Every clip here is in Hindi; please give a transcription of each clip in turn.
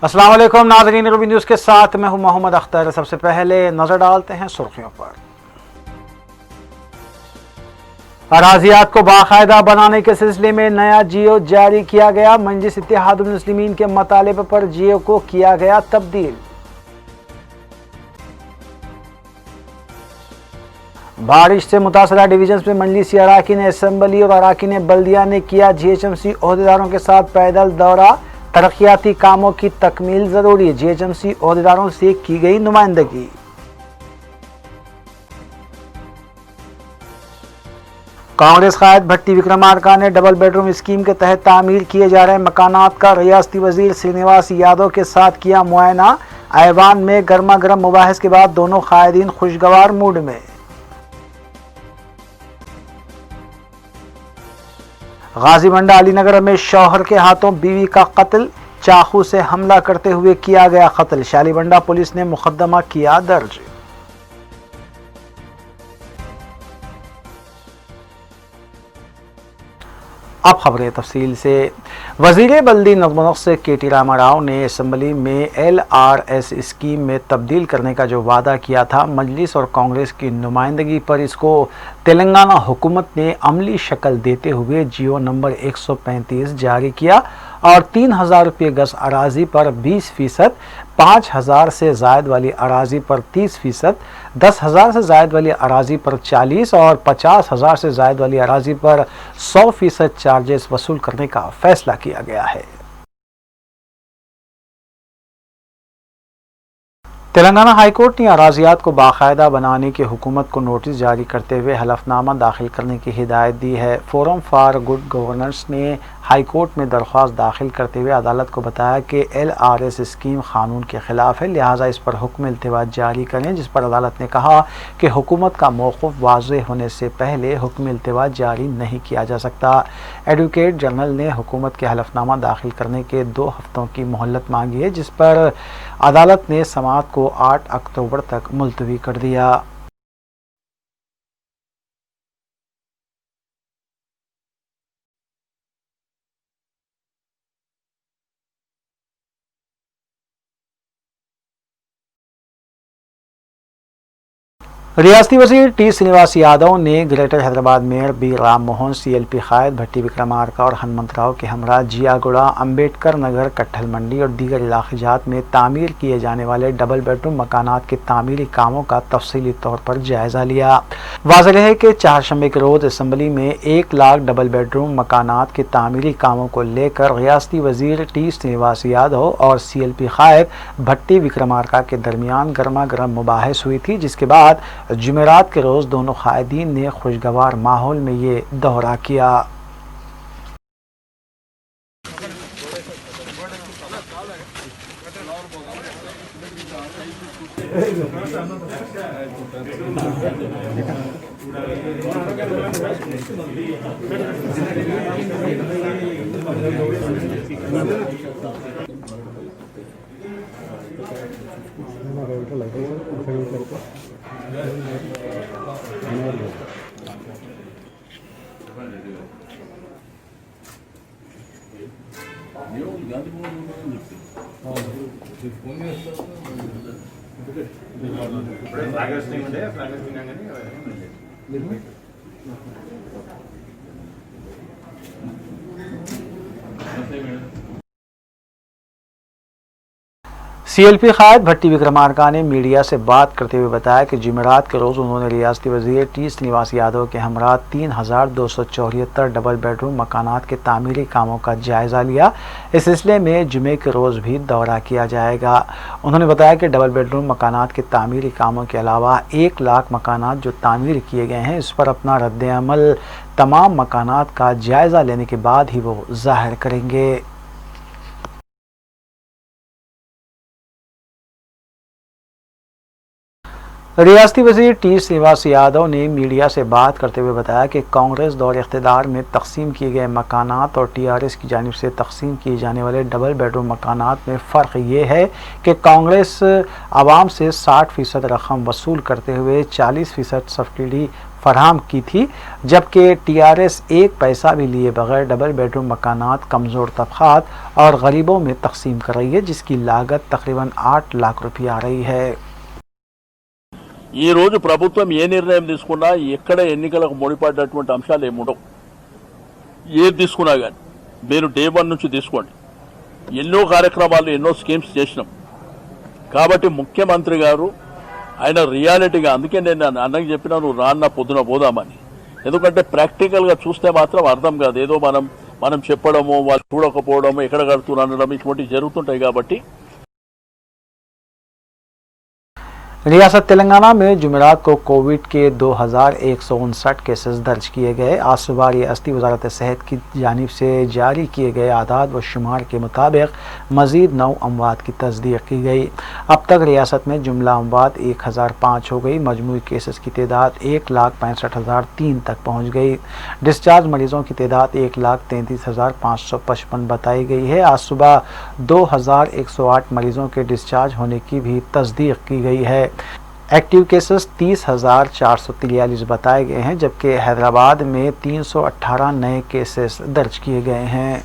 अस्सलाम वालेकुम नाज़रीन, रूबी न्यूज़ के साथ मैं हूं मोहम्मद अख्तर। सबसे पहले नजर डालते हैं सुर्खियों पर। अराज़ियात को बाकायदा बनाने के सिलसिले में नया जियो जारी किया गया। मजलिस इत्तेहादुल मुस्लिमीन के मतालिब पर जियो को किया गया तब्दील। बारिश से मुतासरा डिवीजन में मजलिसी अराकीन असम्बली और अराकीन बल्दिया ने किया GHMC ओहदेदारों के साथ पैदल दौरा। तरक्याती कामों की तकमील जरूरी, GHMC ओहदेदारों से की गई नुमाइंदगी। कांग्रेस कायद भट्टी विक्रमार्का ने डबल बेडरूम स्कीम के तहत तामीर किए जा रहे मकानात का रियासती वजीर श्रीनिवास यादव के साथ किया मुआयना। ऐवान में गर्मा गर्म मुबाहिस के बाद दोनों कायदीन खुशगवार मूड में। गाजीमंडा अलीनगर में शौहर के हाथों बीवी का कत्ल, चाकू से हमला करते हुए किया गया कत्ल। शालीबंडा पुलिस ने मुकदमा किया दर्ज। अब खबरें तफसील से। वजीर बल्दी नज़्म-ओ-नक्श KT रामाराव ने असम्बली में LRS स्कीम में तब्दील करने का जो वादा किया था, मजलिस और कांग्रेस की नुमाइंदगी पर इसको तेलंगाना हुकूमत ने अमली शक्ल देते हुए जियो नंबर 135 जारी किया और 3000 रुपये गज अराजी पर 20%, 5000 से जायद वाली अराजी पर 30%, 10,000 से जायद वाली अराजी पर 40 और 50,000 से जायद वाली अराजी पर 100% चार्जेस वसूल करने का फैसला किया गया है। तेलंगाना हाईकोर्ट ने अराजियात को बाकायदा बनाने की हुकूमत को नोटिस जारी करते हुए हलफनामा दाखिल करने की हिदायत दी है। फोरम फॉर गुड गवर्नेंस ने हाईकोर्ट में दरख्वास्त दाखिल करते हुए अदालत को बताया कि LRS स्कीम कानून के खिलाफ है, लिहाजा इस पर हुक्म इल्तिवात जारी करें, जिस पर अदालत ने कहा कि हुकूमत का मौक़िफ़ वाज़ेह होने से पहले हुक्म इल्तिवात जारी नहीं किया जा सकता। एडवोकेट जनरल ने हुकूमत के हलफनामा दाखिल करने के 2 हफ्तों की मोहलत मांगी है, जिस पर अदालत ने समाअत को 8 अक्टूबर तक मुलतवी कर दिया। रियासती वजीर T श्रीनिवास यादव ने greater Hyderabad mayor B Ram Mohan, CLP कायद भट्टी विक्रमार्का और हनुमंतराव के हमरा जियागुड़ा, अम्बेडकर नगर, कट्ठल मंडी और दीगर इलाक़ाजात में तामीर किए जाने वाले डबल बेडरूम मकानात के तामीरी कामों का तफसीली तौर पर जायज़ा लिया। वाज़ेह है कि चारशंबे के रोज़ असम्बली में 1 लाख डबल बेडरूम मकानात के तामीरी कामों को लेकर रियासती वजीर T श्रीनिवास यादव और CLP कायद भट्टी विक्रमार्का के दरमियान गर्मा गर्म मुबाहिस हुई थी, जिसके बाद जुमेरात के रोज़ दोनों कायदीन ने खुशगवार माहौल में ये दौरा किया। CLP कायद भट्टी विक्रमार्का ने मीडिया से बात करते हुए बताया कि जुमेरात के रोज़ उन्होंने रियासती वज़ीर T श्रीनिवास यादव के हमरा 3274 डबल बेडरूम मकानात के तामीरी कामों का जायज़ा लिया। इस सिलसिले में जुमे के रोज़ भी दौरा किया जाएगा। उन्होंने बताया कि डबल बेडरूम मकानात के तामीरी कामों के अलावा 1 लाख मकानात जो तामीर किए गए हैं, इस पर अपना रद्द-ए-अमल तमाम मकानात का जायज़ा लेने के बाद ही वो ज़ाहिर करेंगे। रियासती वज़ीर T श्रीनिवास यादव ने मीडिया से बात करते हुए बताया कि कांग्रेस दौर इख्तिदार में तकसीम किए गए मकानात और TRS की जानिब से तकसीम किए जाने वाले डबल बेडरूम मकानात में फ़र्क ये है कि कांग्रेस आवाम से 60% रकम वसूल करते हुए 40% सब्सिडी फराहम की थी, जबकि टीआरएस एक पैसा भी लिए बगैर डबल बेडरूम मकानात कमज़ोर तबक़ात और गरीबों में तकसीम कर रही है, जिसकी लागत तकरीबन 8 लाख रुपये आ रही है। ఈ రోజు ప్రభుత్వం ఏ నిర్ణయం తీసుకున్నా ఎక్కడ ఎన్నికలకు ముడిపడ్డటువంటి అంశాలు ఏముండవు. ఏది తీసుకున్నా కానీ మీరు డే 1 నుంచి తీసుకోండి. ఎన్నో కార్యక్రమాలు ఎన్నో స్కీమ్స్ చేసినాం. కాబట్టి ముఖ్యమంత్రి గారు ఆయన రియాలిటీగా, అందుకే నేను అన్నకి చెప్పినా నువ్వు రాన్న పొద్దున పోదామని. ఎందుకంటే ప్రాక్టికల్గా చూస్తే మాత్రం అర్థం కాదు. ఏదో మనం చెప్పడము, వాళ్ళు చూడకపోవడము, ఎక్కడ కడుతున్నా అనడం ఇటువంటివి జరుగుతుంటాయి. కాబట్టి रियासत तेलंगाना में जुमेरात को कोविड के 2159 केसेस दर्ज किए गए। आज सुबह रियासती वजारत सेहत की जानिब से जारी किए गए आदाद व शुमार के मुताबिक मज़ीद 9 अमवात की तस्दीक की गई। अब तक रियासत में जुमला अमवात 1005 हो गई। मजमूई केसेस की तादाद 1,65,003 तक पहुँच गई। डिस्चार्ज मरीज़ों की तादाद 1,33,555 बताई गई है। आज सुबह 2,108 मरीज़ों के डिस्चार्ज होने की भी तस्दीक की गई है। एक्टिव केसेस 30,443 बताए गए हैं, जबकि हैदराबाद में 318 नए केसेस दर्ज किए गए हैं।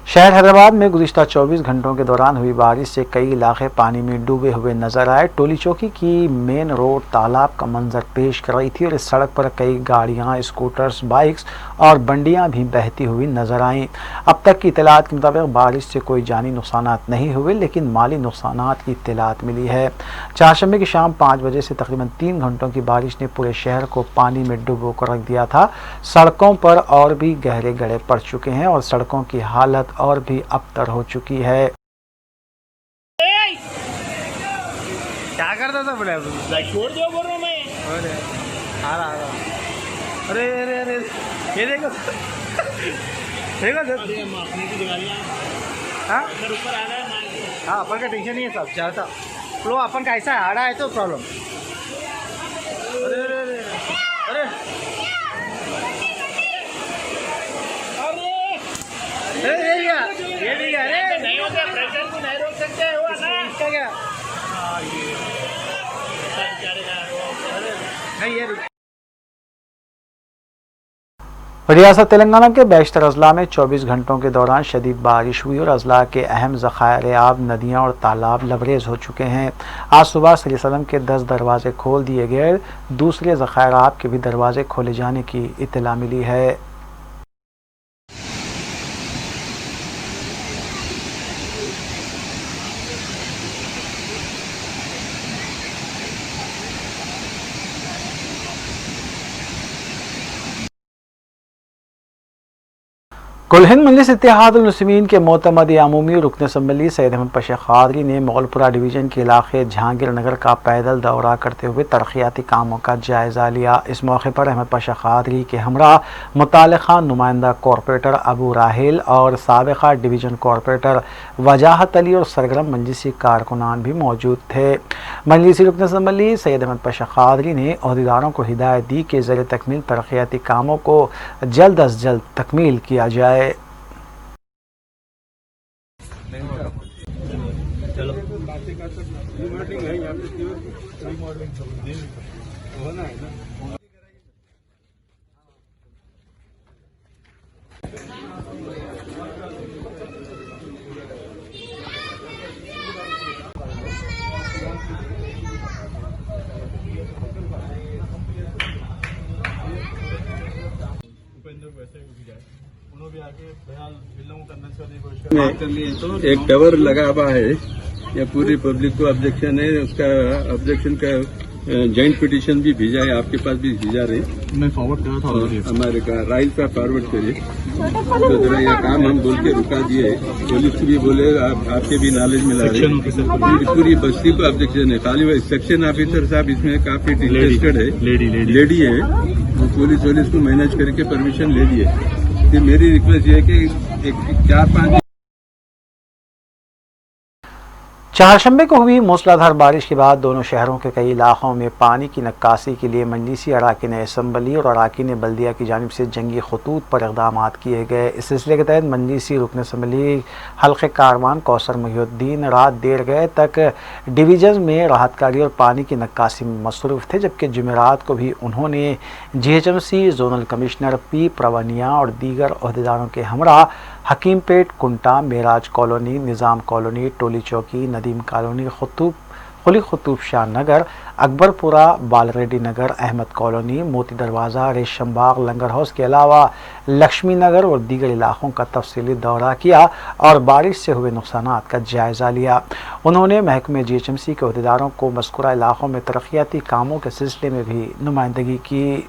शहर हैदराबाद में गुज़िश्ता 24 घंटों के दौरान हुई बारिश से कई इलाके पानी में डूबे हुए नजर आए। टोली चौकी की मेन रोड तालाब का मंजर पेश कर रही थी और इस सड़क पर कई गाड़ियां, स्कूटर्स, बाइक्स और बंडियां भी बहती हुई नजर आईं। अब तक की इत्तलात के मुताबिक बारिश से कोई जानी नुकसानात नहीं हुए, लेकिन माली नुकसानात की इत्तलात मिली है। चारशंबे की शाम 5 बजे से तकरीबन 3 घंटों की बारिश ने पूरे शहर को पानी में डुबो कर रख दिया था। सड़कों पर और भी गहरे गड्ढे पड़ चुके हैं और सड़कों की हालत और भी अबतर हो चुकी है। क्या करता था बोले छोड़ दो बोल रहा मैं। अरे आ रहा अरे अरे अरे ये देखो ऊपर आ रहा है। हाँ अपन का टेंशन नहीं है सब ज़्यादा फ्लो अपन का ऐसा आ रहा है तो प्रॉब्लम। अरे अरे अरे अरे ये भी क्या अरे नहीं होता, प्रेशर को नहीं रोक सकते हो ना, इसका क्या नहीं ये रियासत तेलंगाना के बेशतर अजला में 24 घंटों के दौरान शदीद बारिश हुई और अजला के अहम ज़खायर आब, नदियाँ और तालाब लबरेज हो चुके हैं। आज सुबह सलीसलम के 10 दरवाजे खोल दिए गए। दूसरे ज़खायर आब के भी दरवाजे खोले जाने की इत्तला मिली है। कुल हिंद मजलिस इत्तेहादुल मुस्लिमीन के मोतमद अमूमी रुकन असम्बली सैयद अहमद पाशा कादरी ने मोगलपुरा डिवीज़न के इलाके जहांगीर नगर का पैदल दौरा करते हुए तरक्याती कामों का जायज़ा लिया। इस मौके पर अहमद पाशा कादरी के हमरा मुतालिका नुमाइंदा कॉरपोरेटर अबू राहिल और साबिक़ा डिवीज़न कॉरपोरेटर वजाहत अली और सरगर्म मजलिसी कारकुनान भी मौजूद थे। मजलिसी रुकन असम्बली सैयद अहमद पाशा कादरी ने अहदेदारों को हिदायत दी कि ज़र तकमील तरक्याती कामों को जल्द अज जल्द तकमील किया जाए। चलो एक टावर लगा हुआ है, या पूरी पब्लिक को ऑब्जेक्शन है, उसका ऑब्जेक्शन का जॉइंट पिटीशन भी भेजा है, आपके पास भी भेजा रहे। मैं फॉरवर्ड कर रहा था हमारे का राइल पे फॉरवर्ड करिए। तो जरा यह काम हम बोल के रुका दिए, पुलिस को भी बोले, आपके भी नॉलेज मिला रहे। पूरी बस्ती को ऑब्जेक्शन है, खाली सेक्शन ऑफिसर साहब इसमें काफी इंटरेस्टेड है, लेडी है, पुलिस को मैनेज करके परमिशन ले लिए। मेरी रिक्वेस्ट ये है कि 4-5 चारशंबे को हुई मूसलाधार बारिश के बाद दोनों शहरों के कई इलाकों में पानी की नक्कासी के लिए मजलिसी अराकीन असम्बली और अराकीन बल्दिया की जानिब से जंगी खतूत पर इक़दाम किए गए। इस सिलसिले के तहत मजलिसी रुकन असम्बली हल्क़े कारवान कौसर मुहिउद्दीन रात देर गए तक डिवीज़न में राहतकारी और पानी की नक्कासी में मसरूफ़ थे, जबकि जुमेरात को भी उन्होंने GHMC जोनल कमिश्नर P प्रवनिया और दीगर अहदेदारों के हमरा हकीमपेट, कुंटा, मेराज कॉलोनी, निज़ाम कॉलोनी, टोली चौकी, नदीम कॉलोनी, कुली कुतुब शाह नगर, अकबरपुरा, बालरेड्डी नगर, अहमद कॉलोनी, मोती दरवाज़ा, रेशम बाग, लंगर हाउस के अलावा लक्ष्मी नगर और दीगर इलाकों का तफसीली दौरा किया और बारिश से हुए नुकसानात का जायज़ा लिया। उन्होंने महकमे GHMC के अहदेदारों को मज़कूरा इलाकों में तरक्याती कामों के सिलसिले में भी नुमाइंदगी की।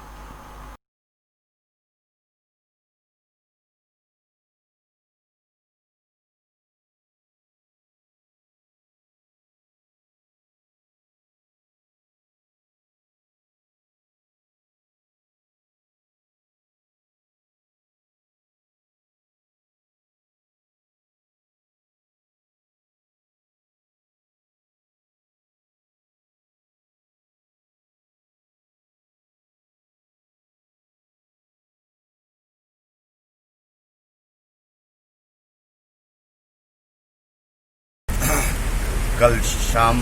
कल शाम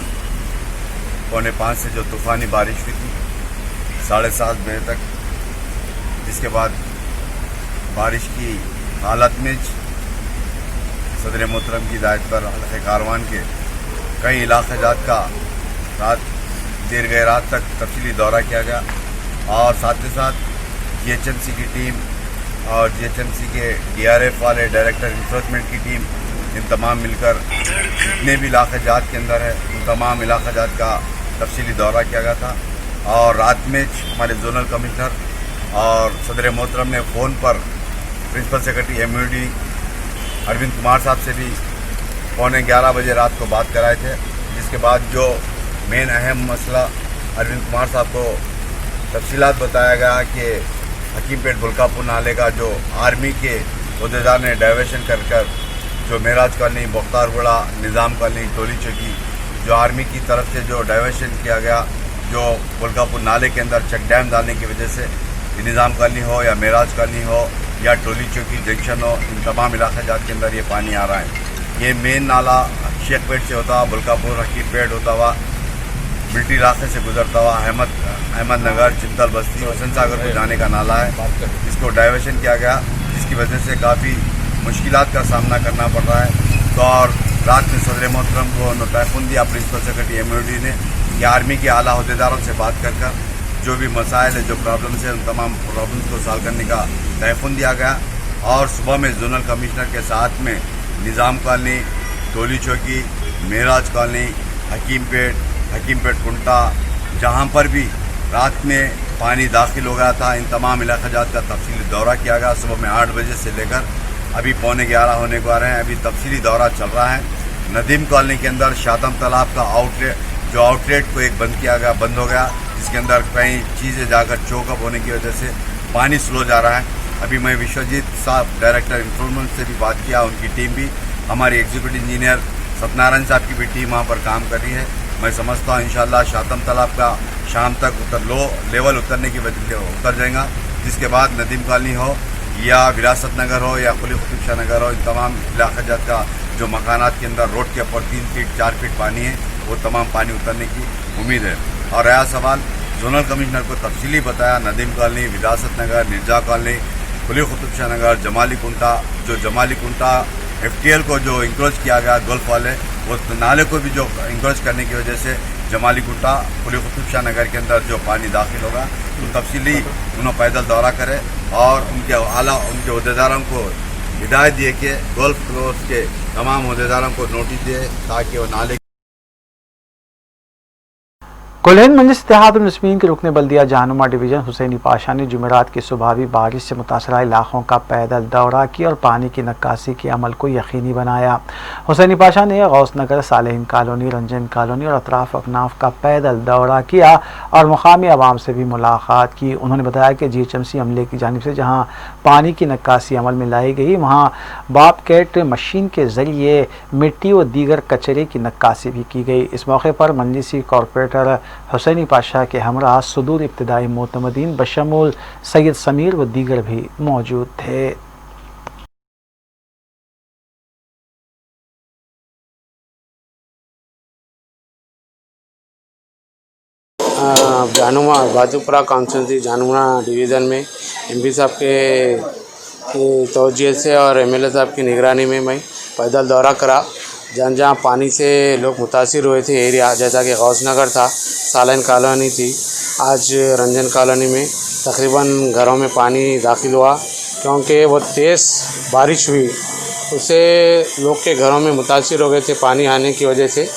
4:45 से जो तूफ़ानी बारिश हुई थी 7:30 बजे तक, जिसके बाद बारिश की हालत में सदर मोहतरम की हिदायत पर हल्क़े कारवान के कई इलाक़े जात का देर गए रात तक तफसीली दौरा किया गया और साथ ही साथ GHMC की टीम और GHMC के DRF वाले डायरेक्टर इन्फोर्समेंट की टीम इन तमाम मिलकर जितने भी इलाक़े जात के अंदर है उन तमाम इलाक़े जात का तफसीली दौरा किया गया था। और रात में हमारे जोनल कमिश्नर और सदर मोहतरम ने फ़ोन पर principal secretary MUD Arvind Kumar साहब से भी 11:15 बजे रात को बात कराए थे, जिसके बाद जो मेन अहम मसला अरविंद कुमार साहब को तफसीलात बताया गया कि हकीमपेट बुल्कापुर नाले का जो आर्मी के अहदेदार ने डाइवर्शन कर जो मेराज कॉलोनी, बख्तारगुड़ा, निज़ाम कॉलोनी, टोली चौकी जो आर्मी की तरफ से जो डाइवर्शन किया गया, जो बुल्कापुर नाले के अंदर चेक डैम डालने की वजह से निज़ाम कॉलोनी हो या मेराज कॉलोनी हो या टोली चौकी जंक्शन हो, इन तमाम इलाके जात के अंदर ये पानी आ रहा है। ये मेन नाला शेखपेट से होता हुआ बुल्कापुर, हकीमपेट होता हुआ मिल्ट्री रास्ते से गुजरता हुआ अहमद नगर, चिंतल बस्ती, हुसैन सागर को जाने का नाला है। इसको डाइवर्शन किया गया, जिसकी वजह से काफ़ी मुश्किलात का सामना करना पड़ रहा है। तो और रात में सदर मोहतरम को नोटिफिकेशन दिया प्रिंसिपल सेक्रेटरी MUD ने कि आर्मी के आला अहदेदारों से बात कर जो भी मसाइल है, जो प्रॉब्लम्स है, उन तमाम प्रॉब्लम्स को सॉल्व करने का तयफुन दिया गया। और सुबह में जोनल कमिश्नर के साथ में निज़ाम कॉलोनी, टोली चौकी, मेराज कॉलोनी, हकीमपेट कुंटा, जहाँ पर भी रात में पानी दाखिल हो गया था, इन तमाम इलाक़े जात का तफसीली दौरा किया गया। सुबह में 8 बजे से लेकर अभी 11:15 होने को आ रहे हैं, अभी तफसीली दौरा चल रहा है। नदीम कॉलोनी के अंदर शातम तालाब का आउटलेट को एक बंद हो गया, जिसके अंदर कई चीज़ें जाकर चोकअप होने की वजह से पानी स्लो जा रहा है। अभी मैं विश्वजीत साहब डायरेक्टर इन्फोर्समेंट से भी बात किया, उनकी टीम भी, हमारी एग्जीक्यूटिव इंजीनियर सत्यनारायण साहब की भी टीम वहाँ पर काम कर रही है। मैं समझता हूँ इंशाल्लाह शातम तालाब का शाम तक लेवल उतरने की वजह से उतर जाएगा, जिसके बाद नदीम कॉलोनी हो या विरासत नगर हो या कुली कुतुब शाह नगर हो, इन तमाम इलाक़े जात का जो मकानात के अंदर रोड के ऊपर 3 फीट 4 फीट पानी है, वो तमाम पानी उतरने की उम्मीद है। और रहा सवाल, जोनल कमिश्नर को तफसीली बताया नदीम कॉलोनी, विरासत नगर, मिर्जा कॉलोनी, कुली कुतुब शाह नगर, जमाली कुंटा FTL को जो इंक्रोच किया गया गोल्फ वाले, वो नाले को भी जो इंक्रोच करने की वजह से जमाली कुंटा, कुली कुतुब शाह नगर के अंदर जो पानी दाखिल होगा, तो तफसीली उन्होंने पैदल दौरा करे और उनके अहदेदारों को हिदायत दिए कि गोल्फ कोर्स के तमाम अहदेदारों को नोटिस दिए ताकि वो नाले कोल्हन मजलिस इत्तेहादुल मुस्लिमीन के रुकने बल्दिया जहानुमा डिवीज़न हुसैनी पाशा ने जुमेरात की सुबह भी बारिश से मुतासरा इलाकों का पैदल दौरा किया और पानी की निकासी के अमल को यकीनी बनाया। हुसैनी पाशा ने गौसनगर, सालेहीन कॉलोनी, रंजन कॉलोनी और अतराफ अकनाफ का पैदल दौरा किया और मुकामी आवाम से भी मुलाकात की। उन्होंने बताया कि GHMC अमले की जानिब से जहाँ पानी की निकासी अमल में लाई गई, वहाँ बॉबकैट मशीन के ज़रिए मिट्टी व दीगर कचरे की निकासी भी की गई। इस मौके पर मजलिसी कॉरपोरेटर हुसैनी पाशा के हमरा सुदूर इब्तदाई मोतमदीन बशमूल सैयद समीर व दीगर भी मौजूद थे। जानुमा बाजूपुरा कॉन्स्टिट्यूंसी जानुमा डिवीज़न में MP साहब के तवज्जो से और MLA साहब की निगरानी में मैं पैदल दौरा करा। जहाँ पानी से लोग मुतासिर हुए थे एरिया, जैसा कि गौसनगर था, सालेहीन कॉलोनी थी, आज रंजन कॉलोनी में तकरीबन घरों में पानी दाखिल हुआ क्योंकि वो तेज़ बारिश हुई, उससे लोग के घरों में मुतासिर हो गए थे पानी आने की वजह से।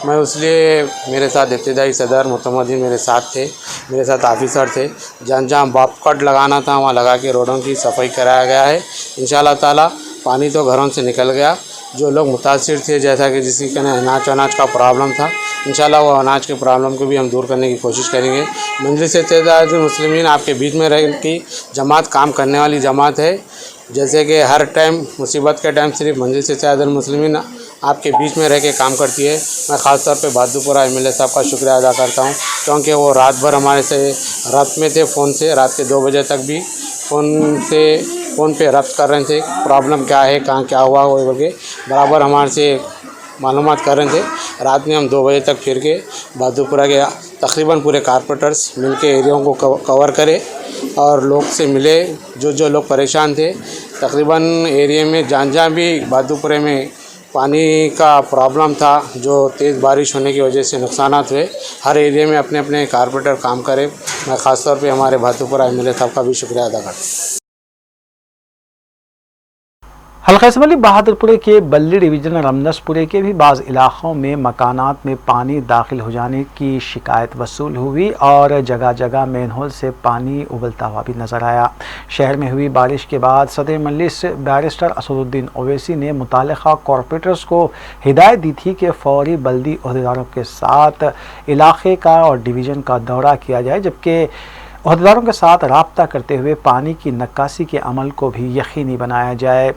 मैं इसलिए मेरे साथ इब्तदाई सदर मोतमदीन मेरे साथ थे, मेरे साथ ऑफिसर थे। जहाँ बॉबकट लगाना था वहाँ लगा के रोडों की सफाई कराया गया है। इंशाअल्लाह ताला पानी तो घरों से निकल गया। जो लोग मुतासिर थे, जैसा कि जिसकी कहना अनाज का प्रॉब्लम था, इंशाअल्लाह वो अनाज के प्रॉब्लम को भी हम दूर करने की कोशिश करेंगे। मजलिस इत्तेहादुल मुस्लिमीन आपके बीच में रह की जमात काम करने वाली जमात है। जैसे कि हर टाइम मुसीबत के टाइम सिर्फ मजलिस इत्तेहादुल मुस्लिमीन आपके बीच में रह के काम करती है। मैं ख़ास तौर पे बहादुरपुरा MLA साहब का शुक्रिया अदा करता हूँ क्योंकि वो रात भर हमारे से रब्त में थे। फ़ोन से रात के 2 बजे तक भी फ़ोन पे रब्त कर रहे थे, प्रॉब्लम क्या है, कहाँ क्या हुआ वो बोल बराबर हमारे से मालूमात कर रहे थे। रात में हम 2 बजे तक फिर के बहादुरपुरा के तकरीबन पूरे कारपोरेटर्स मिल के एरियाओं को कवर करे और लोग से मिले जो लोग परेशान थे। तकरीबन एरिया में जहाँ भी बहादुरपुरे में पानी का प्रॉब्लम था, जो तेज़ बारिश होने की वजह से नुकसानात हुए, हर एरिया में अपने अपने कारपोरेटर काम करे। मैं ख़ास तौर पे हमारे बहादुरपुरा MLA साहब का भी शुक्रिया अदा करता हूँ। हल्का असम्बली बहादुरपुरे के बल्ली डिवीज़न रमनसपुरे के भी बाज़ इलाक़ों में मकानात में पानी दाखिल हो जाने की शिकायत वसूल हुई और जगह जगह मैनहोल से पानी उबलता हुआ भी नज़र आया। शहर में हुई बारिश के बाद सदर मजलिस बैरिस्टर असदुद्दीन ओवैसी ने मुतालिका कॉरपोरेटर्स को हिदायत दी थी कि फ़ौरी बल्दी अहदेदारों के साथ इलाक़े का और डिवीज़न का दौरा किया जाए, जबकि अहदेदारों के साथ राब्ता करते हुए पानी की निकासी के अमल को भी यकीनी बनाया जाए।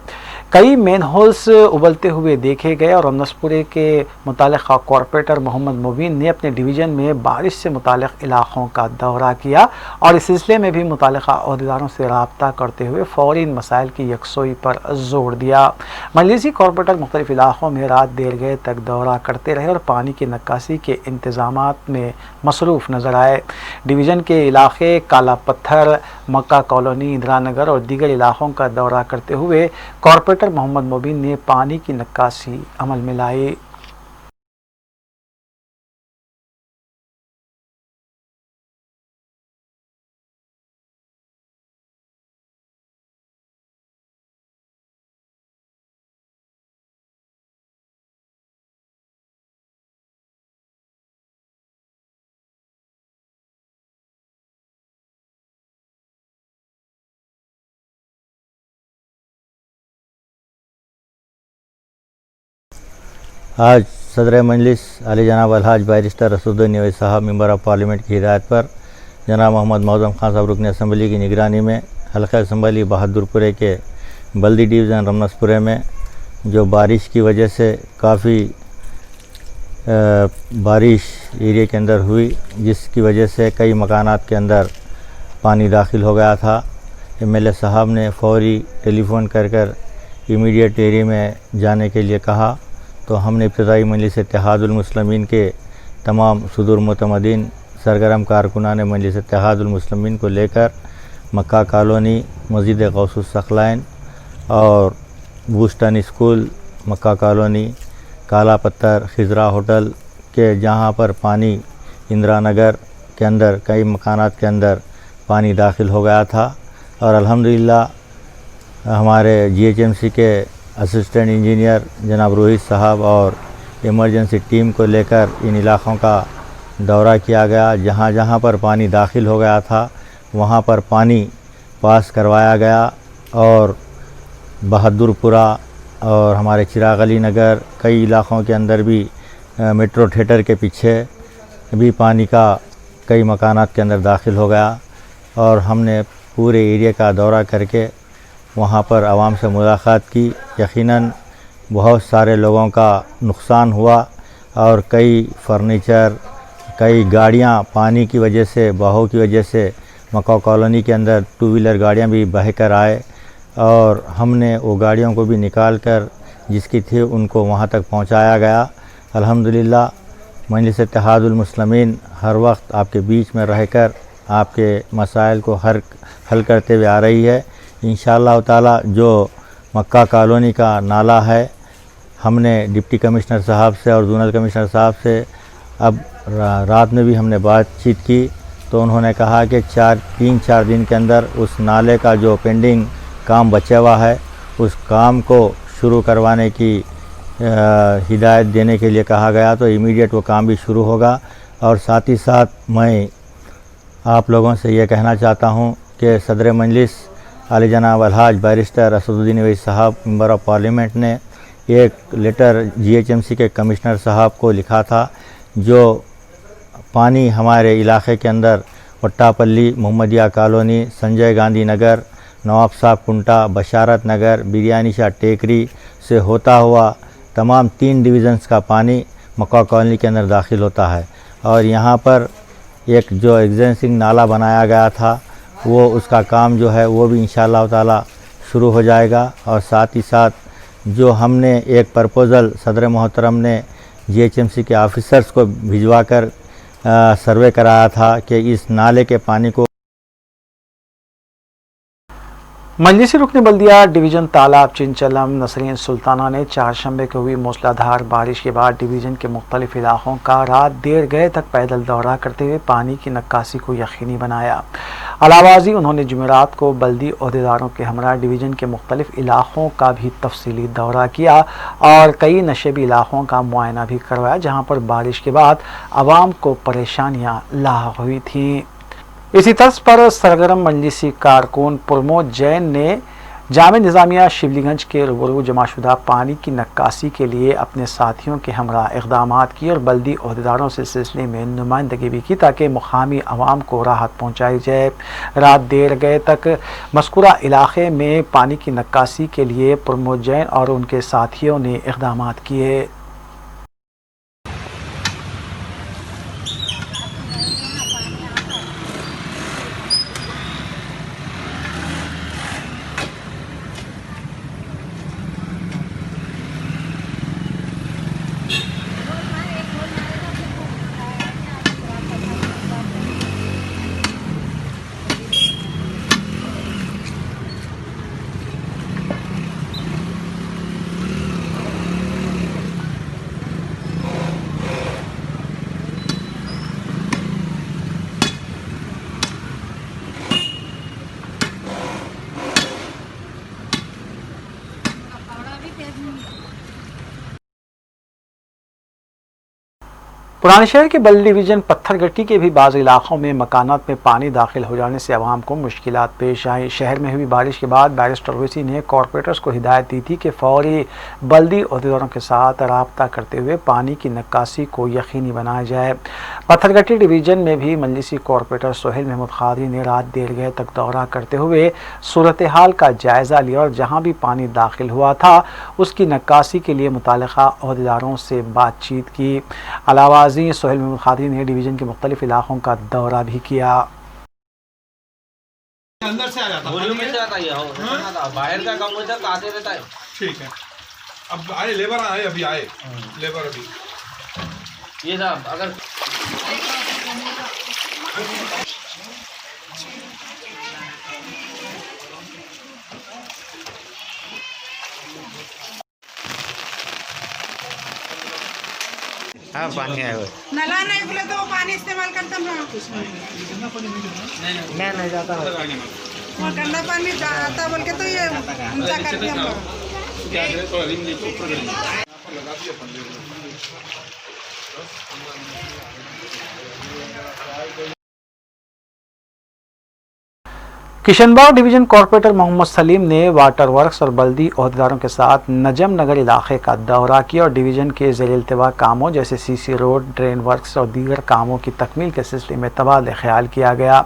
कई मेन होल्स उबलते हुए देखे गए और रमनसपुरे के मुतालिका कॉरपोरेटर मोहम्मद मुबीन ने अपने डिवीज़न में बारिश से मुतालिक इलाक़ों का दौरा किया और इस सिलसिले में भी मुतालिका अहदेदारों से राब्ता करते हुए फ़ौरी इन मसाइल की यकसोई पर जोर दिया। मजलिसी कॉरपोरेटर मुख्तलिफ इलाक़ों में रात देर गए तक दौरा करते रहे और पानी की निकासी के इंतज़ामात में मसरूफ़ नज़र आए। डिवीज़न के इलाक़े काला पत्थर, मक्का कॉलोनी, इंदिरा नगर और दीगर इलाक़ों का दौरा करते हुए कॉरपोरेटर मोहम्मद मुबीन ने पानी की निकासी अमल में लाई। आज सदर मजलिस अली जनाब अलहाज बैरिस्टर असदुद्दीन ओवैसी साहब मेंबर ऑफ पार्लियामेंट की हिदायत पर जनाब मोहम्मद मौज़म खान साहब रुकन असम्बली की निगरानी में हल्का असम्बली बहादुरपुरे के बल्दी डिवीज़न रमनसपुरे में जो बारिश की वजह से काफ़ी बारिश एरिया के अंदर हुई, जिसकी वजह से कई मकानात के अंदर पानी दाखिल हो गया था। MLA साहब ने फ़ौरी टेलीफ़ोन कर इमीडिएट एरिया में जाने के लिए कहा, तो हमने इब्तदाई मजलिस इत्तेहादुल मुस्लिमीन के तमाम सुदूर मुतमदीन सरगर्म कारकुनान मजलिस इत्तेहादुल मुस्लिमीन को लेकर मक्का कॉलोनी, मस्जिद गौसुस सखलाइन और बूस्टन स्कूल, मक्का कॉलोनी, काला पत्थर, खिजरा होटल के जहाँ पर पानी इंदिरा नगर के अंदर कई मकानात के अंदर पानी दाखिल हो गया था और अल्हम्दुलिल्लाह हमारे GHMC के असिस्टेंट इंजीनियर जनाब रोहित साहब और इमरजेंसी टीम को लेकर इन इलाक़ों का दौरा किया गया। जहाँ जहाँ पर पानी दाखिल हो गया था वहाँ पर पानी पास करवाया गया और बहादुरपुरा और हमारे चिराग अली नगर कई इलाक़ों के अंदर भी मेट्रो थिएटर के पीछे भी पानी का कई मकानात के अंदर दाखिल हो गया और हमने पूरे एरिया का दौरा करके वहाँ पर आवाम से मुलाकात की। यकीनन बहुत सारे लोगों का नुकसान हुआ और कई फर्नीचर, कई गाड़ियाँ पानी की वजह से, बहाव की वजह से मकाऊ कॉलोनी के अंदर 2 व्हीलर गाड़ियाँ भी बह कर आए और हमने वो गाड़ियों को भी निकाल कर जिसकी थी उनको वहाँ तक पहुँचाया गया। अल्हम्दुलिल्लाह मजलिस इत्तेहादुल मुस्लिमीन हर वक्त आपके बीच में रहकर आपके मसाइल को हल करते हुए आ रही है। इंशाअल्लाह ताला जो मक्का कॉलोनी का नाला है, हमने डिप्टी कमिश्नर साहब से और जोनल कमिश्नर साहब से अब रात में भी हमने बातचीत की तो उन्होंने कहा कि 3-4 दिन के अंदर उस नाले का जो पेंडिंग काम बचा हुआ है उस काम को शुरू करवाने की हिदायत देने के लिए कहा गया, तो इमीडिएट वो काम भी शुरू होगा। और साथ ही साथ मैं आप लोगों से ये कहना चाहता हूँ कि सदर मजलिस आली जनाब अलहाज बैरिस्टर असदुद्दीन अवैसी साहब मेंबर ऑफ पार्लियामेंट ने एक लेटर GHMC के कमिश्नर साहब को लिखा था जो पानी हमारे इलाके के अंदर वट्टापल्ली, मोहम्मदिया कॉलोनी, संजय गांधी नगर, नवाब साहब कुंटा, बशारत नगर, बिरयानी शाह टेकरी से होता हुआ तमाम 3 डिवीज़न्स का पानी मक्का कॉलोनी के अंदर दाखिल होता है। और यहाँ पर एक जो एग्जिस्टिंग नाला बनाया गया था वो उसका काम जो है वो भी इंशाअल्लाह ताला शुरू हो जाएगा। और साथ ही साथ जो हमने एक प्रपोज़ल सदर मोहतरम ने GHMC के ऑफिसर्स को भिजवा कर सर्वे कराया था कि इस नाले के पानी को मजलिसी रुकन बल्दिया डिवीज़न तालाब चिंचलम नसरीन सुल्ताना ने चारशंबे को हुई मूसलाधार बारिश के बाद डिवीज़न के मुख्तलिफ इलाक़ों का रात देर गए तक पैदल दौरा करते हुए पानी की नक्कासी को यकीनी बनाया। अलावाजी उन्होंने जुमेरात को बल्दी ओहदेदारों के हमरा डिवीज़न के मुख्तलिफ इलाक़ों का भी तफसीली दौरा किया और कई नशेबी इलाक़ों का मुआयना भी करवाया जहाँ पर बारिश के बाद आवाम को परेशानियाँ लाहक हुई थीं। इसी तर्ज पर सरगर्म मजलिसी कारकुन प्रमोद जैन ने जामे निज़ामिया शिवलीगंज के रूबरू जमाशुदा पानी की नक्कासी के लिए अपने साथियों के हमरा इक़दाम किए और बल्दी ओहदेदारों से सिलसिले में नुमाइंदगी भी की ताकि मुकामी आवाम को राहत पहुँचाई जाए। रात देर गए तक मज़कूरा इलाक़े में पानी की नक्कासी के लिए प्रमोद जैन और उनके साथियों ने इक़दाम किए। पुराने शहर के बल्दी डिवीज़न पत्थरगट्टी के भी बाज़ इलाक़ों में मकानात में पानी दाखिल हो जाने से आवाम को मुश्किलात पेश आई। शहर में हुई बारिश के बाद बैरिस्टर ओवैसी ने कॉरपोरेटर्स को हिदायत दी थी कि फौरी बल्दी ओहदेदारों के साथ राब्ता करते हुए पानी की नक्कासी को यकीनी बनाया जाए। पत्थरगट्टी डिवीज़न में भी मजलिसी कॉरपोरेटर सोहेल महमूद खादी ने रात देर गए तक दौरा करते हुए सूरत हाल का जायज़ा लिया और जहाँ भी पानी दाखिल हुआ था उसकी नक्कासी के लिए मुताल्लिक़ा ओहदेदारों से बातचीत की। अलावा सोहेल महमूद खादी ने डिवीज़न के मुख्तलिफ इलाक़ों का दौरा भी किया। अंदर से आ जाता है, बाहर का काम होता आते रहता है। ठीक है, अब आए लेबर आए, अभी आए लेबर अभी ये साहब अगर हाँ पानी आया हुआ नला नहीं बोले तो वो पानी इस्तेमाल करते हम लोग नहीं जाता वो गंदा पानी जाता बोल के तो ये ऊंचा करके हम लोग किशनबाग डिवीजन कॉर्पोरेटर मोहम्मद सलीम ने वाटर वर्क्स और बल्दी ओहदेदारों के साथ नजम नगर इलाके का दौरा किया और डिवीजन के ज़ेर-ए-इल्तिवा कामों जैसे सीसी रोड, ड्रेन वर्क्स और दीगर कामों की तकमील के सिलसिले में तबादला ख्याल किया गया।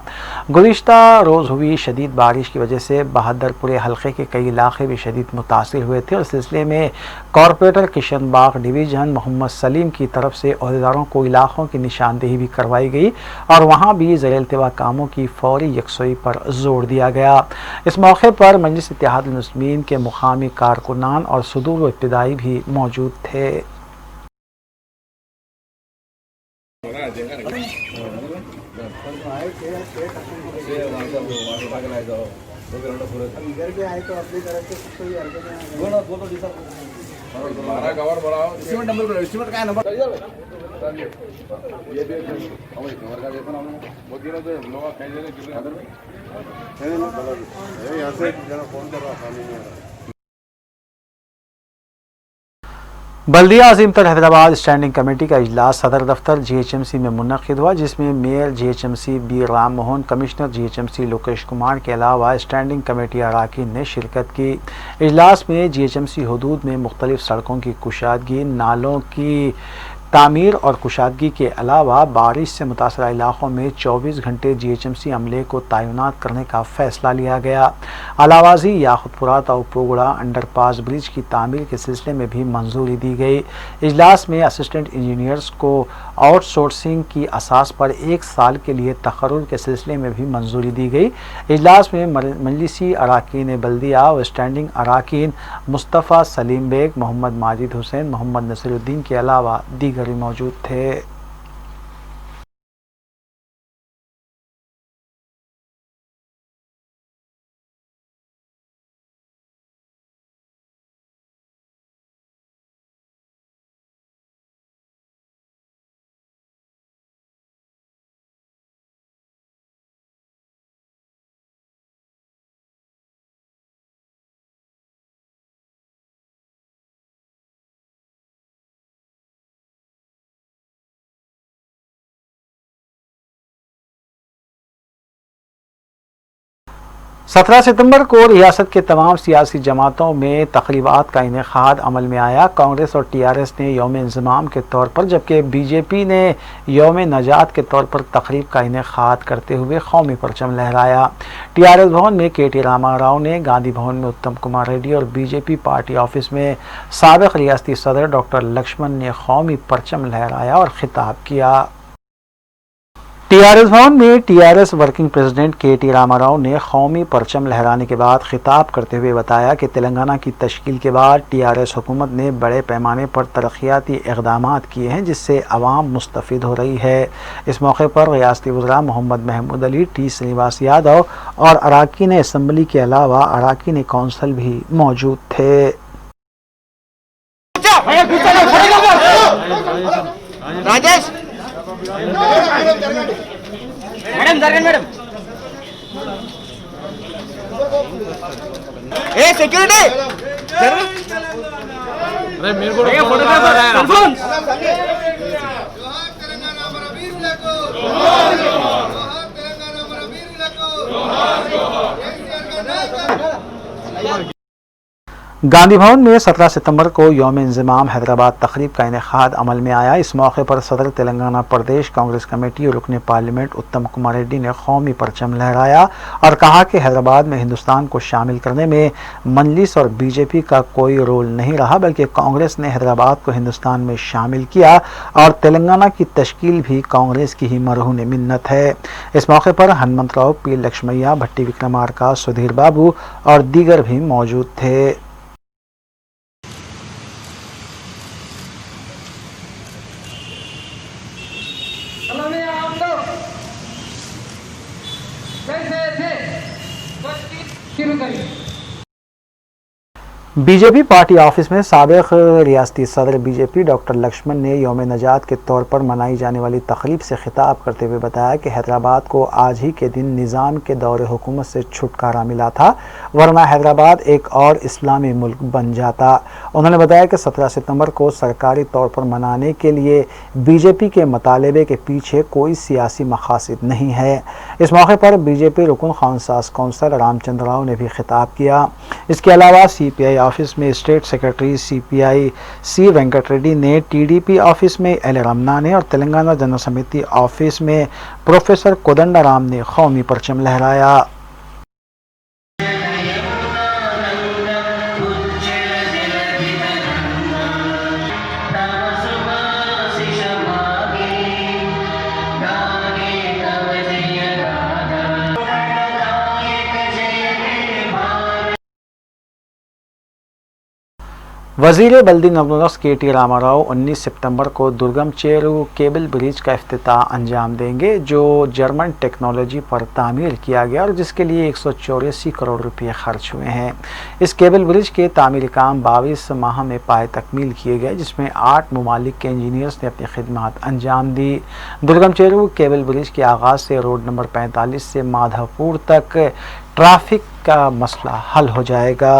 गुज़िश्ता रोज़ हुई शदीद बारिश की वजह से बहादुरपुर हल्के के कई इलाके भी शदीद मुतासिर हुए थे और इस सिलसिले में कॉर्पोरेटर किशनबाग डिवीजन मोहम्मद सलीम की तरफ से ओहदेदारों को इलाकों की निशानदेही भी करवाई गई और वहाँ भी ज़ेर-ए-इल्तिवा कामों की फौरी यकसोई पर जोर दिया गया। इस मौके पर मजलिस इत्तेहादुल मुस्लिमीन के मुकामी कारकुनान और सुदूर व इब्तिदाई भी मौजूद थे। बल्दिया अजीमतर हैदराबाद स्टैंडिंग कमेटी का इजलास सदर दफ्तर GHMC में मुनक़िद हुआ, जिसमें mayor GHMC B Ram Mohan, commissioner GHMC Lokesh Kumar के अलावा स्टैंडिंग कमेटी अरकान ने शिरकत की। इजलास में GHMC हदूद में मुख्तलिफ सड़कों की कुशादगी, नालों की तामीर और कुशादगी के अलावा बारिश से मुतासरा इलाकों में 24 घंटे GHMC अमले को तैनात करने का फैसला लिया गया। अलावाजी याकुतपुरा ताउपोगड़ा अंडरपास ब्रिज की तामीर के सिलसिले में भी मंजूरी दी गई। इजलास में असिस्टेंट इंजीनियर्स को आउटसोर्सिंग की असास पर 1 साल के लिए तकर्रुर के सिलसिले में भी मंजूरी दी गई। इजलास में मजलिसी अरकान बल्दिया व स्टैंडिंग अरकान मुस्तफ़ा सलीम बेग, मोहम्मद माजिद हुसैन, मोहम्मद नसीरुद्दीन के अलावा दीगर मौजूद थे। सत्रह सितंबर को रियासत के तमाम सियासी जमातों में तकरीबात का इनेकाद अमल में आया। कांग्रेस और TRS ने यौम इंज़माम के तौर पर, जबकि BJP ने यौम नजात के तौर पर तकरीब का इनेकाद करते हुए कौमी परचम लहराया। TRS भवन में KT रामाराव ने, गांधी भवन में उत्तम कुमार रेड्डी और BJP पार्टी ऑफिस में साबिक़ रियासती सदर डॉक्टर लक्ष्मण ने कौमी परचम लहराया और खिताब किया। TRS भवन में TRS working president KT Rama Rao ने कौमी परचम लहराने के बाद खिताब करते हुए बताया कि तेलंगाना की तश्कील के बाद TRS हुकूमत ने बड़े पैमाने पर तरक्याती इक़दामात किए हैं, जिससे अवाम मुस्तफ़िद हो रही है। इस मौके पर रियासती वज़रा मोहम्मद महमूद अली, T श्रीनिवास यादव और अरकान असम्बली के अलावा अरकान कौंसिल भी मौजूद थे। राजेश मैडम जरगन मैडम ए सिक्योरिटी अरे मेरे को फोटोग्राफर है गांधी भवन में 17 सितंबर को यौम इंज़माम हैदराबाद तकरीब का इनेकाद अमल में आया। इस मौके पर सदर तेलंगाना प्रदेश कांग्रेस कमेटी और रुकन पार्लियामेंट उत्तम कुमार रेड्डी ने कौमी परचम लहराया और कहा कि हैदराबाद में हिंदुस्तान को शामिल करने में मजलिस और BJP का कोई रोल नहीं रहा, बल्कि कांग्रेस ने हैदराबाद को हिंदुस्तान में शामिल किया और तेलंगाना की तश्कील भी कांग्रेस की ही मरहून मिन्नत है। इस मौके पर हनुमंतराव, P लक्ष्मैया, भट्टी विक्रमार्का, सुधीर बाबू और दीगर भी मौजूद थे। बीजेपी पार्टी ऑफिस में साबिक रियासती सदर बीजेपी डॉक्टर लक्ष्मण ने यौम नजात के तौर पर मनाई जाने वाली तकरीब से खिताब करते हुए बताया कि हैदराबाद को आज ही के दिन निज़ाम के दौर हुकूमत से छुटकारा मिला था, वरना हैदराबाद एक और इस्लामी मुल्क बन जाता। उन्होंने बताया कि 17 सितंबर को सरकारी तौर पर मनाने के लिए बीजेपी के मुतालबे के पीछे कोई सियासी मकासद नहीं है। इस मौके पर बीजेपी रुकन खानसाज कौंसल रामचंद्र राव ने भी खिताब किया। इसके अलावा CPI ऑफिस में state secretary CPI C Venkat Reddy ने, TDP ऑफिस में L रमना ने और तेलंगाना जन समिति ऑफिस में प्रोफेसर कोदंडा राम ने कौमी परचम लहराया। वज़ीर बल्दी नवनस KT रामाराव 19 सितंबर को दुर्गम चेरू केबल ब्रिज का इफ्तिताह अंजाम देंगे, जो जर्मन टेक्नोलॉजी पर तामीर किया गया और जिसके लिए 184 करोड़ रुपये खर्च हुए हैं। इस केबल ब्रिज के तामीरी काम 22 माह में पाए तकमील किए गए, जिसमें 8 ममालिक के इंजीनियर्स ने अपनी खिदमत अंजाम दी। दुर्गम चेरू केबल ब्रिज के आगाज़ से रोड नंबर 45 से माधवपुर तक ट्रैफिक का मसला हल हो जाएगा।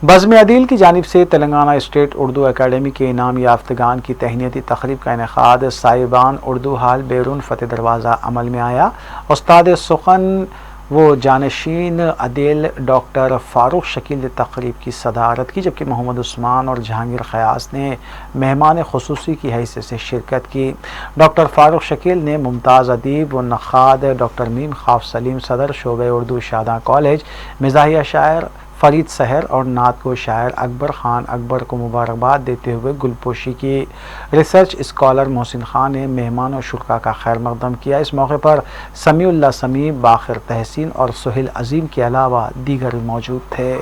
बज़्म अदील की जानिब से तेलंगाना स्टेट उर्दू अकेडमी के इनाम याफ्तगान की तहनीती तकरीब का इनेकाद साहिबान उर्दू हाल बैरून फ़तेह दरवाज़ा अमल में आया। उस्ताद सुखन व जानशीन अदील डॉक्टर फ़ारूक शकील ने तकरीब की सदारत की, जबकि मोहम्मद उस्मान और जहांगीर ख़यास ने मेहमान खुसूसी की हैसियत से शिरकत की। डॉक्टर फ़ारूक शकील ने मुमताज़ अदीब व नक़ाद डॉक्टर मीम ख़ाफ सलीम सदर शोबे उर्दू शादा कॉलेज, मिज़ाहिया शायर फ़रीद सहर और नात को शायर अकबर ख़ान अकबर को मुबारकबाद देते हुए गुलपोशी की। रिसर्च स्कॉलर मोहसिन ख़ान ने मेहमान और शुरा का खैर मकदम किया। इस मौके पर समीउल्लाह समी, बाखिर तहसीन और सुहेल अजीम के अलावा दीगर मौजूद थे।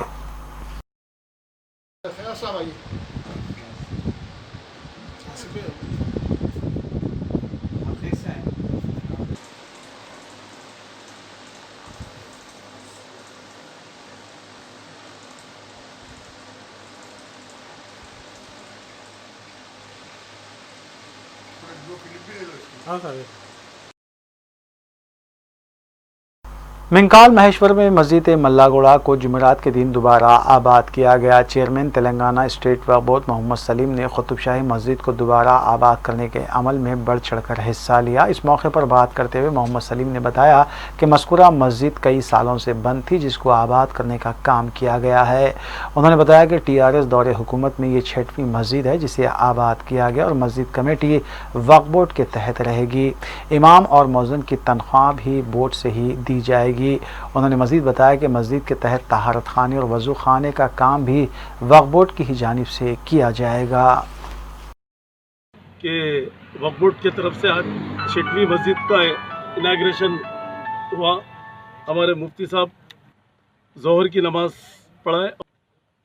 हाँ सर। मिंकाल महेश्वर में मस्जिद मल्लागुड़ा को जुमेरात के दिन दोबारा आबाद किया गया। चेयरमैन तेलंगाना स्टेट वक्फ बोर्ड मोहम्मद सलीम ने कुतुब शाही मस्जिद को दोबारा आबाद करने के अमल में बढ़ चढ़कर हिस्सा लिया। इस मौके पर बात करते हुए मोहम्मद सलीम ने बताया कि मज़कूरा मस्जिद कई सालों से बंद थी, जिसको आबाद करने का काम किया गया है। उन्होंने बताया कि TRS दौरे हुकूमत में ये 6वीं मस्जिद है जिसे आबाद किया गया और मस्जिद कमेटी वक्फ बोर्ड के तहत रहेगी। इमाम और मौज़िन की तनख्वाह भी बोर्ड से ही दी जाएगी। उन्होंने मज़ीद बताया कि मस्जिद के तहत तहारत खाने और वज़ू खाने का काम भी वक्फ बोर्ड की ही जानिब से किया जाएगा। कि वक्फ बोर्ड की तरफ से आज 6वीं मस्जिद का इनाग्रेशन हुआ। हमारे मुफ्ती साहब ज़ोहर की नमाज पढ़ाए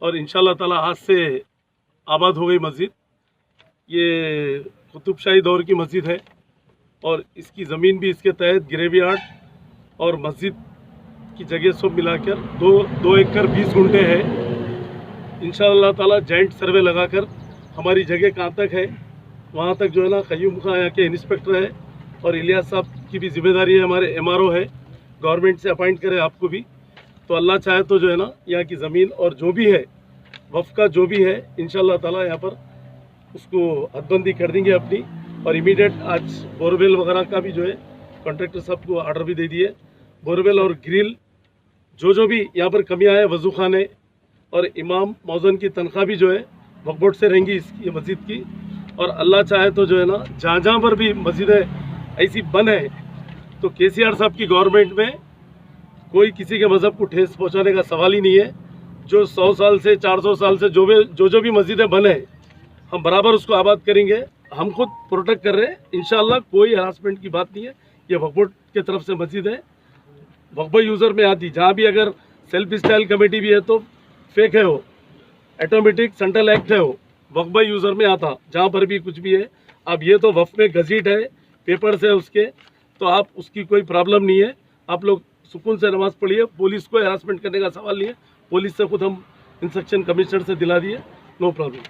और इंशाअल्लाह ताला आज से आबाद हो गई मस्जिद। ये कुतुब शाही दौर की मस्जिद है और इसकी ज़मीन भी इसके तहत ग्रेवयार्ड और मस्जिद की जगह सब मिलाकर 2 एकड़ 20 गुंठे है। इंशाअल्लाह ताला जॉइंट सर्वे लगाकर हमारी जगह कहाँ तक है वहाँ तक जो है ना क़य्यूम खां यहाँ के इंस्पेक्टर है और इलियास साहब की भी जिम्मेदारी है, हमारे MRO है, गवर्नमेंट से अपॉइंट करे आपको भी। तो अल्लाह चाहे तो जो है ना यहाँ की ज़मीन और जो भी है वफ़ का जो भी है इंशाअल्लाह ताला यहाँ पर उसको हदबंदी कर देंगे अपनी। और इमीडिएट आज बोरवेल वगैरह का भी जो है कॉन्ट्रैक्टर साहब को ऑर्डर भी दे दिए। बोरवेल और ग्रिल जो भी यहाँ पर कमियाँ है, वज़ू खाने और इमाम मौज़न की तनख्वाह भी जो है वक्फ बोर्ड से रहेंगी ये मस्जिद की। और अल्लाह चाहे तो जो है ना जहाँ जहाँ पर भी मस्जिदें ऐसी बन है तो केसीआर साहब की गवर्नमेंट में कोई किसी के मज़हब को ठेस पहुँचाने का सवाल ही नहीं है। जो 100 साल से 400 साल से जो भी मस्जिदें बने हम बराबर उसको आबाद करेंगे। हम खुद प्रोटेक्ट कर रहे हैं, इंशाल्लाह कोई हरासमेंट की बात नहीं है। ये वक्फ बोर्ड की तरफ से मस्जिद है, वक्फ यूज़र में आती। जहाँ भी अगर सेल्फ स्टाइल कमेटी भी है तो फेक है, वो ऑटोमेटिक सेंट्रल एक्ट है, वो वक्फ यूज़र में आता। जहाँ पर भी कुछ भी है, अब ये तो वक्फ में गज़ीट है, पेपर्स है उसके, तो आप उसकी कोई प्रॉब्लम नहीं है। आप लोग सुकून से नमाज़ पढ़िए, पुलिस को हरासमेंट करने का सवाल नहीं है। पुलिस से खुद हम इंस्ट्रक्शन कमिश्नर से दिला दिए, नो प्रॉब्लम।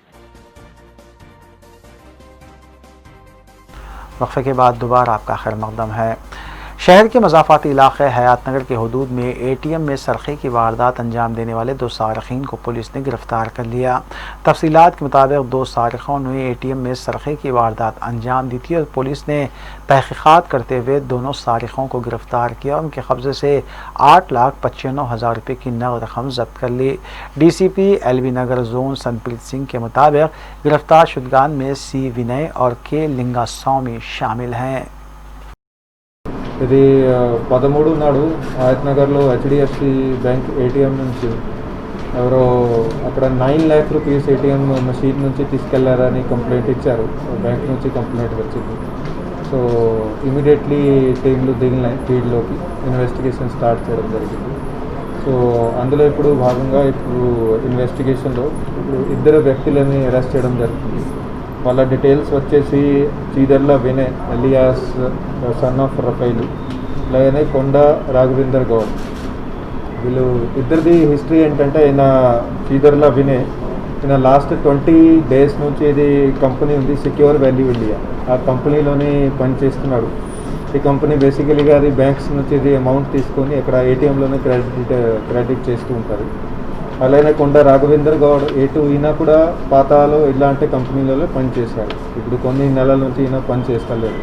वक्फे के बाद दोबारा आपका खैर मकदम है। शहर के मज़ाफ़ाती इलाक़े हयात नगर के हदूद में ATM में सरक़े की वारदात अंजाम देने वाले 2 सारिक़ीन को पुलिस ने गिरफ़्तार कर लिया। तफ़सीलात के मुताबिक 2 सारिक़ों ने ATM में सरक़े की वारदात अंजाम दी थी और पुलिस ने तहक़ीक़ात करते हुए दोनों सारिक़ों को गिरफ़्तार किया और उनके कब्ज़े से 8,95,000 रुपये की नक़द रकम ज़ब्त कर ली। DCP LB नगर जोन संतप्रीत सिंह के मुताबिक गिरफ़्तार शुदगान में C विनय और K लिंगास्वामी शामिल हैं। ఇది 13 నాడు ఆయత్ నగర్లో HDFC బ్యాంక్ ATM నుంచి ఎవరో అక్కడ 9 लाख రూపీస్ ATM మషీన్ నుంచి తీసుకెళ్లారని కంప్లైంట్ ఇచ్చారు. బ్యాంక్ నుంచి కంప్లైంట్ వచ్చింది. సో ఇమీడియట్లీ టీంలు దిగినాయి ఫీల్డ్లోకి, ఇన్వెస్టిగేషన్ స్టార్ట్ చేయడం జరిగింది. సో అందులో ఇప్పుడు భాగంగా ఇన్వెస్టిగేషన్లో ఇద్దరు వ్యక్తులని అరెస్ట్ చేయడం జరుగుతుంది. వాళ్ళ డీటెయిల్స్ వచ్చేసి చీదర్ల వినయ్ ఎలియాస్ సన్ ఆఫ్ రఫైలు, అలాగనే కొండ రాఘవేందర్ గౌడ్. వీళ్ళు ఇద్దరిది హిస్టరీ ఏంటంటే, ఈయన చీదర్ల వినయ్ ఈయన లాస్ట్ 20 days నుంచి ఇది కంపెనీ ఉంది సెక్యూర్ వాల్యూ ఇండియా, ఆ కంపెనీలోనే పనిచేస్తున్నాడు. ఈ కంపెనీ బేసికలీగా అది బ్యాంక్స్ నుంచి ఇది అమౌంట్ తీసుకొని ఇక్కడ ATMలోనే క్రెడిట్ చేస్తూ ఉంటారు. అలానే కొండ రాఘవేందర్ గౌడ్ A2 ఈయన కూడా పాతాలో ఇలాంటి కంపెనీలలో పనిచేశాడు. ఇప్పుడు కొన్ని నెలల నుంచి ఈయన పని చేస్తలేడు.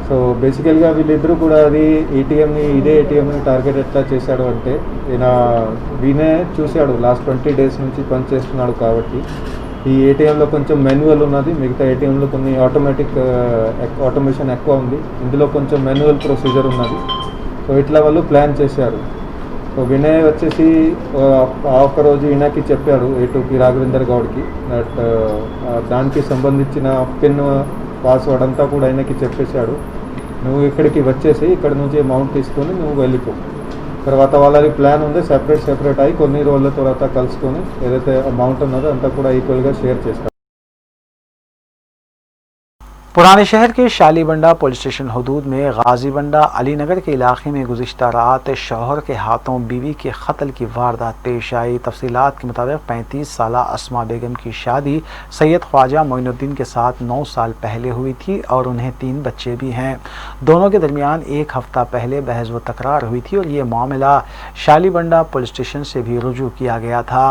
సో బేసికల్గా వీళ్ళిద్దరూ కూడా అది ఇదే ATMని టార్గెట్ ఎట్లా చేశాడు అంటే, ఈయన వీనే చూశాడు లాస్ట్ 20 days నుంచి పని చేస్తున్నాడు కాబట్టి ఈ ATMలో కొంచెం మాన్యువల్ ఉన్నది, మిగతా ATMలో కొన్ని ఆటోమేషన్ ఎక్కువ ఉంది, ఇందులో కొంచెం మాన్యువల్ ప్రొసీజర్ ఉన్నది. సో ఇట్లా వాళ్ళు ప్లాన్ చేశారు. సో వినయ్ వచ్చేసి ఒక్కరోజు ఈయనకి చెప్పాడు A2కి రాఘవేందర్ గౌడ్కి దట్ దానికి సంబంధించిన పిన్ పాస్వర్డ్ అంతా కూడా ఆయనకి చెప్పేశాడు. నువ్వు ఇక్కడికి వచ్చేసి ఇక్కడ నుంచి అమౌంట్ తీసుకొని నువ్వు వెళ్ళిపో. తర్వాత వాళ్ళది ప్లాన్ ఉంది, సెపరేట్ అయ్యి కొన్ని రోజుల తర్వాత కలుసుకొని ఏదైతే అమౌంట్ ఉన్నదో అంతా కూడా ఈక్వల్గా షేర్ చేస్తారు. पुराने शहर के शालीबंडा पुलिस स्टेशन हदूद में गाजीबंडा अली नगर के इलाके में गुज़िश्ता रात शौहर के हाथों बीवी के कत्ल की वारदात पेश आई। तफसीलात के मुताबिक 35 साला अस्मा बेगम की शादी सैयद ख्वाजा मोइनुद्दीन के साथ 9 साल पहले हुई थी और उन्हें 3 बच्चे भी हैं। दोनों के दरमियान 1 हफ्ता पहले बहस व तकरार हुई थी और ये मामला शालीबंडा पुलिस स्टेशन से भी रुजू किया गया था।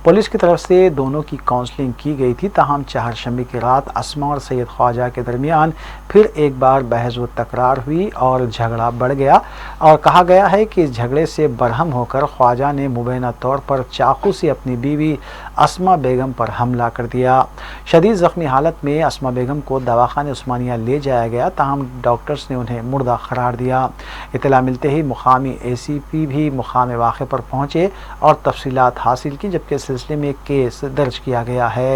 पुलिस की तरफ से दोनों की काउंसलिंग की गई थी। ताहम चारशंबे की रात अस्मा और सैयद ख्वाजा के दरमियान फिर एक बार बहस व तकरार हुई और झगड़ा बढ़ गया और कहा गया है कि इस झगड़े से बरहम होकर ख्वाजा ने मुबैना तौर पर चाकू से अपनी बीवी अस्मा बेगम पर हमला कर दिया। शदीद ज़ख्मी हालत में अस्मा बेगम को दवाखाने उस्मानिया ले जाया गया, ताहम डॉक्टर्स ने उन्हें मुर्दा करार दिया। इत्तला मिलते ही मुकामी ACP भी मुकाम वाक़े पर पहुँचे और तफसीलात हासिल की, जबकि इस सिलसिले में केस दर्ज किया गया है।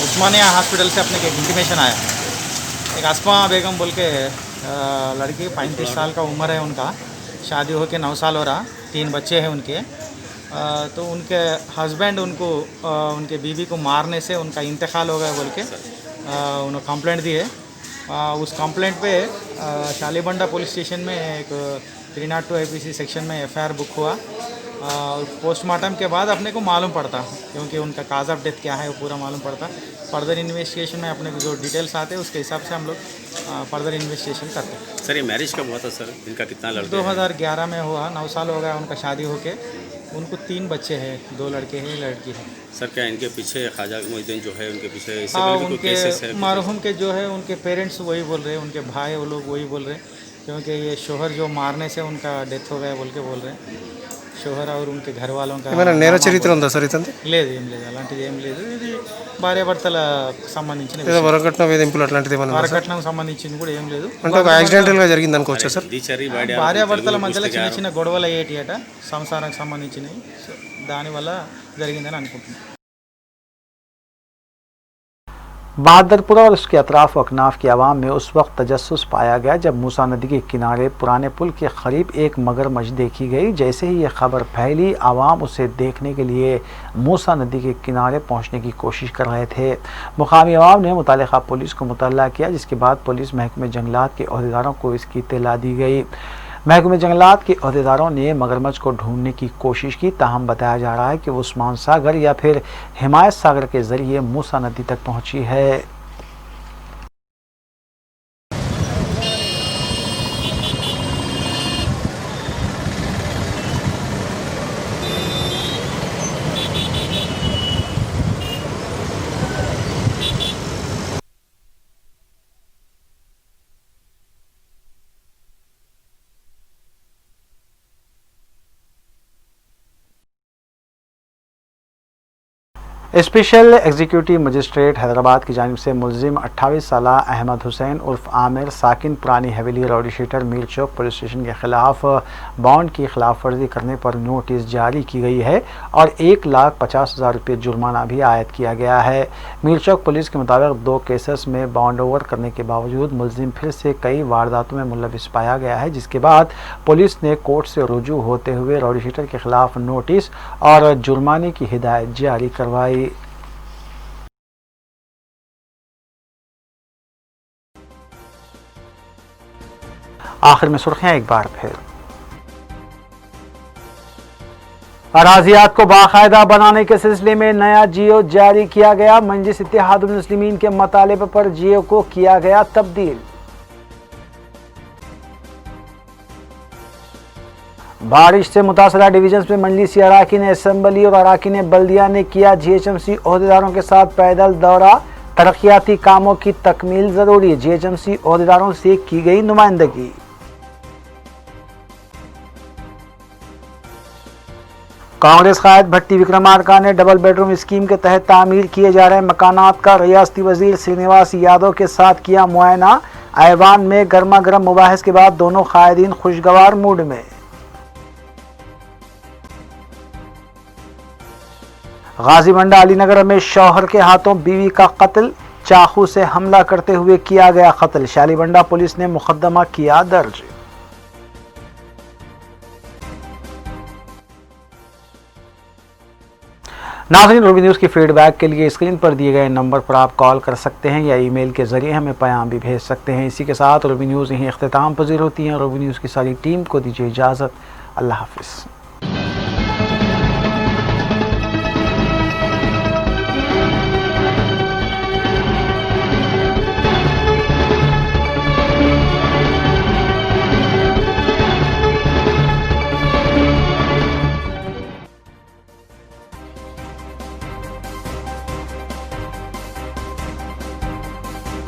उस्मानिया हॉस्पिटल से अपने एक इंटीमेशन आया, एक अस्मा बेगम बोल के लड़की 35 साल का उम्र है उनका, शादी होके 9 साल हो रहा, 3 बच्चे हैं उनके। तो उनके हस्बैंड उनको उनके बीवी को मारने से उनका इंतकाल हो गया बोल के उन्होंने कंप्लेंट दी है। उस कंप्लेंट पे शालीबंडा पुलिस स्टेशन में एक 302 IPC सेक्शन में FIR बुक हुआ पोस्टमार्टम के बाद अपने को मालूम पड़ता, क्योंकि उनका काज ऑफ डेथ क्या है वो पूरा मालूम पड़ता। फर्दर इन्वेस्टिगेशन में अपने को जो डिटेल्स आते हैं उसके हिसाब से हम लोग फर्दर इन्वेस्टिगेशन करते हैं। सर ये मैरिज कब हुआ था सर? इनका कितना लड़का? 2011 में हुआ, 9 साल हो गया उनका शादी होके। उनको 3 बच्चे हैं, 2 लड़के हैं, लड़की है। सर क्या इनके पीछे ख्वाजा मोहिउद्दीन जो है उनके पीछे इससे हाँ, पहले कोई केसेस है? उनके मरहूम के जो है उनके पेरेंट्स वही बोल रहे हैं, उनके भाई वो लोग वही बोल रहे हैं, क्योंकि ये शोहर जो मारने से उनका डेथ हो गया बोल के बोल रहे हैं। शोहर और उनके घर वालों का నేర చరిత్ర ఉందా సార్ ఇతంది? లేదు, ఏం లేదు, అలాంటిది ఏం లేదు। ఇది భార్యాభర్తల సంబంధించిన వరకట్న వేధింపులు అట్లాంటిది ఏమన్నా ఉందా సార్? వరకట్నం సంబంధించింది కూడా ఏం లేదు। అంటే ఒక యాక్సిడెంటల్ గా జరిగింది అనుకోవచ్చా సార్? భార్యాభర్తల మధ్యలో చిన్న చిన్న గొడవలు అయ్యేటి అట, సంసారానికి సంబంధించినవి, సో దానివల్ల జరిగిందని అనుకుంటున్నాను। बहादुरपुरा और उसके अतराफ अकनाफ की आवाम में उस वक्त तजस्सुस पाया गया जब मूसा नदी के किनारे पुराने पुल के करीब एक मगरमच्छ देखी गई। जैसे ही ये खबर फैली, आवाम उसे देखने के लिए मूसा नदी के किनारे पहुंचने की कोशिश कर रहे थे। मुकामी आवाम ने मुतालिका पुलिस को मुतल्ला किया, जिसके बाद पुलिस महकमे जंगलात के अहदेदारों को इसकी इत्तला दी गई। महकमे जंगलात के अहदेदारों ने मगरमच्छ को ढूंढने की कोशिश की, ताहम बताया जा रहा है कि वो उस्मान सागर या फिर हिमायत सागर के जरिए मूसा नदी तक पहुंची है। स्पेशल एग्जीक्यूटिव मजिस्ट्रेट हैदराबाद की जानिब से मुलजिम 28 साल अहमद हुसैन उर्फ आमिर साकिन पुरानी हवेली रौडी शीटर मीर चौक पुलिस स्टेशन के खिलाफ बॉन्ड की खिलाफ वर्जी करने पर नोटिस जारी की गई है और 1,50,000 रुपये जुर्माना भी आयद किया गया है। मीर चौक पुलिस के मुताबिक 2 केसेस में बॉन्ड ओवर करने के बावजूद मुलजिम फिर से कई वारदातों में मुलविस पाया गया है, जिसके बाद पुलिस ने कोर्ट से रुजू होते हुए रौडी शीटर के खिलाफ नोटिस और जुर्माने की हिदायत जारी करवाई। आखिर में सुर्खियां एक बार फिर। अराजियात को बाकायदा बनाने के सिलसिले में नया जियो जारी किया गया। मजलिस इत्तेहादुल मुस्लिमीन के मतालिब पर जियो को किया गया तब्दील। बारिश से मुतासरा डिवीजन में मजलिसी अराकीन असम्बली और अराकीन बल्दिया ने किया GHMC अहदेदारों के साथ पैदल दौरा। तरक्याती कामों की तकमील जरूरी, GHMC अहदेदारों से की गई नुमाइंदगी। कांग्रेस कायद भट्टी विक्रमार्का ने डबल बेडरूम स्कीम के तहत तामीर किए जा रहे मकानात का रियासती वजीर श्रीनिवास यादव के साथ किया मुआयना। ऐवान में गर्मा गर्म मुबाहिस के बाद दोनों कायदीन खुशगवार मूड में। गाजीबंडा अलीनगर में शौहर के हाथों बीवी का कत्ल, चाकू से हमला करते हुए किया गया कत्ल। शालीबंडा पुलिस ने मुकदमा किया दर्ज। नाज़रीन, रूबी न्यूज़ की फीडबैक के लिए स्क्रीन पर दिए गए नंबर पर आप कॉल कर सकते हैं या ईमेल के जरिए हमें पैगाम भी भेज सकते हैं। इसी के साथ रूबी न्यूज़ यहीं इख्तिताम पजीर होती है। रूबी न्यूज़ की सारी टीम को दीजिए इजाज़त। अल्लाह हाफ़िज़।